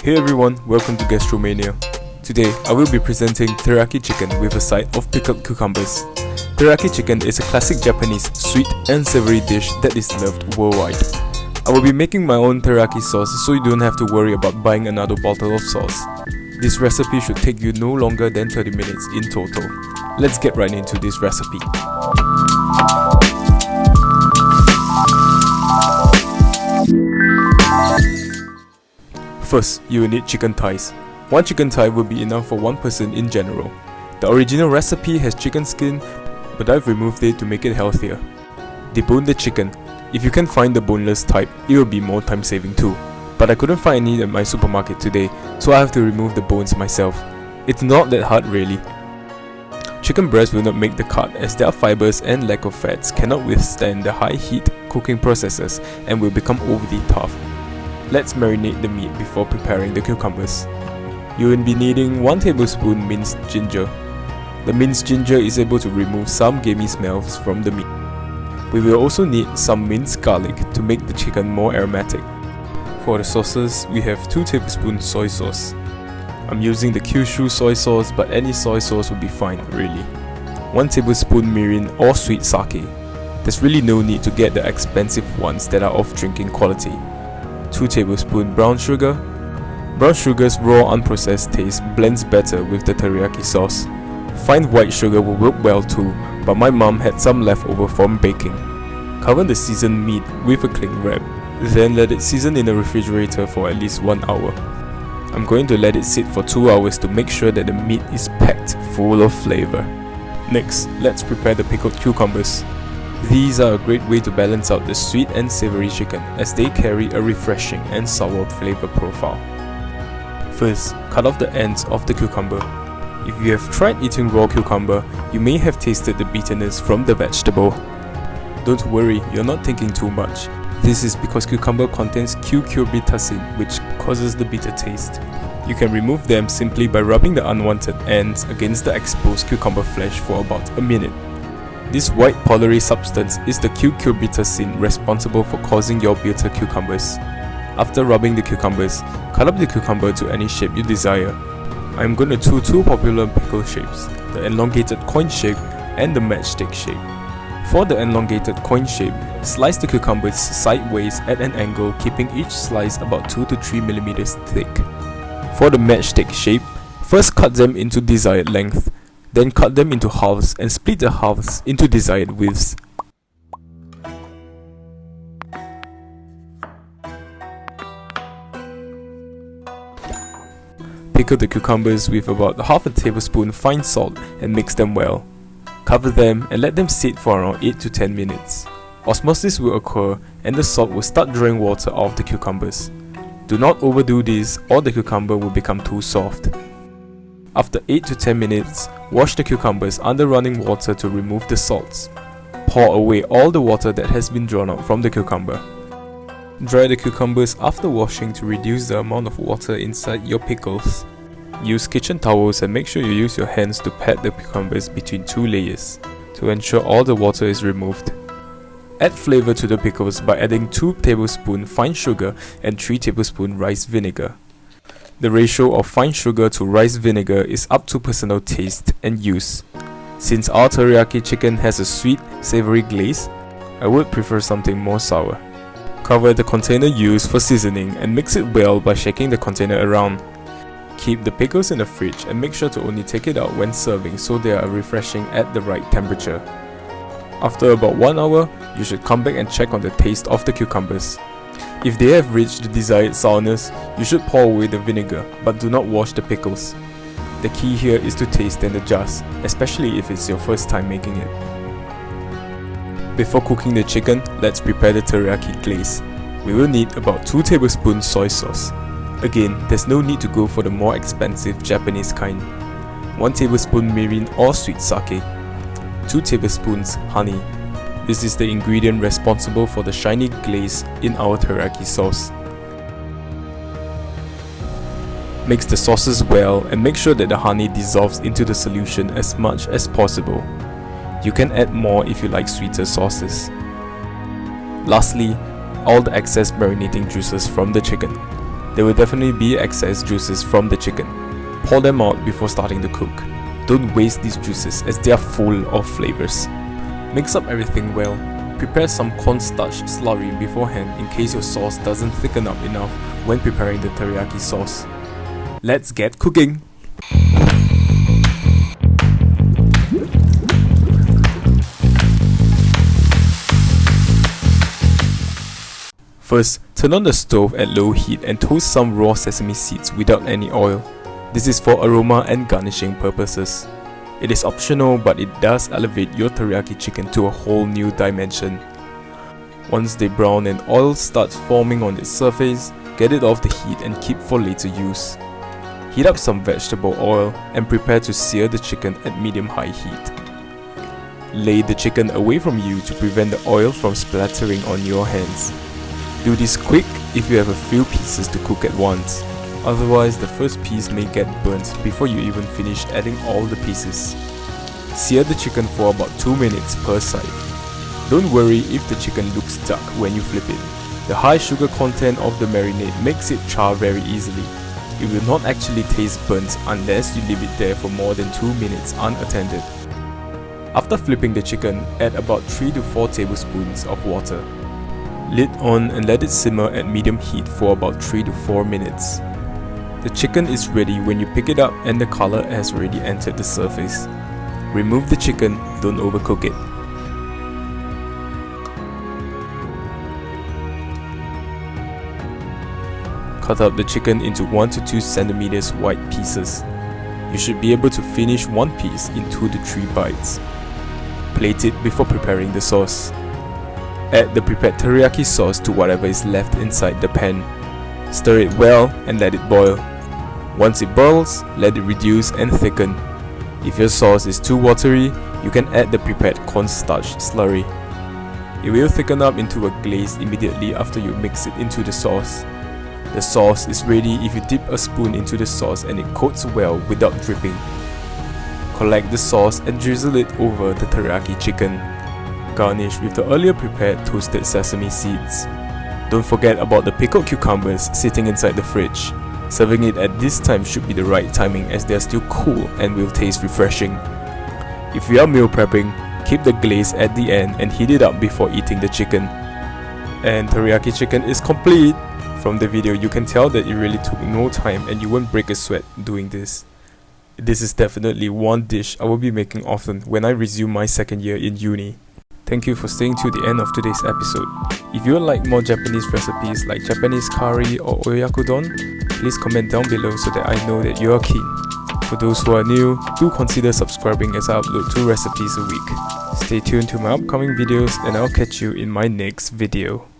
Hey everyone, welcome to Gastromania. Today, I will be presenting teriyaki chicken with a side of pickled cucumbers. Teriyaki chicken is a classic Japanese sweet and savory dish that is loved worldwide. I will be making my own teriyaki sauce so you don't have to worry about buying another bottle of sauce. This recipe should take you no longer than 30 minutes in total. Let's get right into this recipe. First, you will need chicken thighs. One chicken thigh will be enough for one person in general. The original recipe has chicken skin, but I've removed it to make it healthier. Debone the chicken. If you can find the boneless type, it will be more time saving too. But I couldn't find any at my supermarket today, so I have to remove the bones myself. It's not that hard really. Chicken breast will not make the cut as their fibers and lack of fats cannot withstand the high heat cooking processes and will become overly tough. Let's marinate the meat before preparing the cucumbers. You will be needing 1 tablespoon minced ginger. The minced ginger is able to remove some gamey smells from the meat. We will also need some minced garlic to make the chicken more aromatic. For the sauces, we have 2 tablespoons soy sauce. I'm using the Kyushu soy sauce, but any soy sauce will be fine really. 1 tablespoon mirin or sweet sake. There's really no need to get the expensive ones that are of drinking quality. 2 tablespoons brown sugar. Brown sugar's raw unprocessed taste blends better with the teriyaki sauce. Fine white sugar will work well too, but my mom had some left over from baking. Cover the seasoned meat with a cling wrap, then let it season in the refrigerator for at least 1 hour. I'm going to let it sit for 2 hours to make sure that the meat is packed full of flavor. Next, let's prepare the pickled cucumbers. These are a great way to balance out the sweet and savory chicken as they carry a refreshing and sour flavor profile. First, cut off the ends of the cucumber. If you have tried eating raw cucumber, you may have tasted the bitterness from the vegetable. Don't worry, you're not thinking too much. This is because cucumber contains cucurbitacin, which causes the bitter taste. You can remove them simply by rubbing the unwanted ends against the exposed cucumber flesh for about a minute. This white powdery substance is the cucurbitacin responsible for causing your bitter cucumbers. After rubbing the cucumbers, cut up the cucumber to any shape you desire. I am going to do 2 popular pickle shapes, the elongated coin shape and the matchstick shape. For the elongated coin shape, slice the cucumbers sideways at an angle, keeping each slice about 2 to 3 mm thick. For the matchstick shape, first cut them into desired length. Then cut them into halves and split the halves into desired widths. Pickle the cucumbers with about half a tablespoon fine salt and mix them well. Cover them and let them sit for around 8 to 10 minutes. Osmosis will occur and the salt will start drawing water off the cucumbers. Do not overdo this or the cucumber will become too soft. After 8 to 10 minutes, wash the cucumbers under running water to remove the salts. Pour away all the water that has been drawn out from the cucumber. Dry the cucumbers after washing to reduce the amount of water inside your pickles. Use kitchen towels and make sure you use your hands to pat the cucumbers between 2 layers to ensure all the water is removed. Add flavor to the pickles by adding 2 tablespoons fine sugar and 3 tablespoons rice vinegar. The ratio of fine sugar to rice vinegar is up to personal taste and use. Since our teriyaki chicken has a sweet, savory glaze, I would prefer something more sour. Cover the container used for seasoning and mix it well by shaking the container around. Keep the pickles in the fridge and make sure to only take it out when serving so they are refreshing at the right temperature. After about 1 hour, you should come back and check on the taste of the cucumbers. If they have reached the desired sourness, you should pour away the vinegar, but do not wash the pickles. The key here is to taste and adjust, especially if it's your first time making it. Before cooking the chicken, let's prepare the teriyaki glaze. We will need about 2 tablespoons soy sauce. Again, there's no need to go for the more expensive Japanese kind. 1 tablespoon mirin or sweet sake. 2 tablespoons honey. This is the ingredient responsible for the shiny glaze in our teriyaki sauce. Mix the sauces well and make sure that the honey dissolves into the solution as much as possible. You can add more if you like sweeter sauces. Lastly, all the excess marinating juices from the chicken. There will definitely be excess juices from the chicken. Pour them out before starting to cook. Don't waste these juices as they are full of flavors. Mix up everything well. Prepare some cornstarch slurry beforehand in case your sauce doesn't thicken up enough when preparing the teriyaki sauce. Let's get cooking! First, turn on the stove at low heat and toast some raw sesame seeds without any oil. This is for aroma and garnishing purposes. It is optional, but it does elevate your teriyaki chicken to a whole new dimension. Once they brown and oil starts forming on its surface, get it off the heat and keep for later use. Heat up some vegetable oil and prepare to sear the chicken at medium-high heat. Lay the chicken away from you to prevent the oil from splattering on your hands. Do this quick if you have a few pieces to cook at once. Otherwise, the first piece may get burnt before you even finish adding all the pieces. Sear the chicken for about 2 minutes per side. Don't worry if the chicken looks dark when you flip it. The high sugar content of the marinade makes it char very easily. It will not actually taste burnt unless you leave it there for more than 2 minutes unattended. After flipping the chicken, add about 3 to 4 tablespoons of water. Lid on and let it simmer at medium heat for about 3 to 4 minutes. The chicken is ready when you pick it up and the color has already entered the surface. Remove the chicken, don't overcook it. Cut out the chicken into 1 to 2 centimeters wide pieces. You should be able to finish one piece in 2 to 3 bites. Plate it before preparing the sauce. Add the prepared teriyaki sauce to whatever is left inside the pan. Stir it well and let it boil. Once it boils, let it reduce and thicken. If your sauce is too watery, you can add the prepared cornstarch slurry. It will thicken up into a glaze immediately after you mix it into the sauce. The sauce is ready if you dip a spoon into the sauce and it coats well without dripping. Collect the sauce and drizzle it over the teriyaki chicken. Garnish with the earlier prepared toasted sesame seeds. Don't forget about the pickled cucumbers sitting inside the fridge. Serving it at this time should be the right timing as they are still cool and will taste refreshing. If you are meal prepping, keep the glaze at the end and heat it up before eating the chicken. And teriyaki chicken is complete! From the video you can tell that it really took no time and you won't break a sweat doing this. This is definitely one dish I will be making often when I resume my second year in uni. Thank you for staying to the end of today's episode. If you would like more Japanese recipes like Japanese curry or oyakodon, please comment down below so that I know that you are keen. For those who are new, do consider subscribing as I upload 2 recipes a week. Stay tuned to my upcoming videos and I'll catch you in my next video.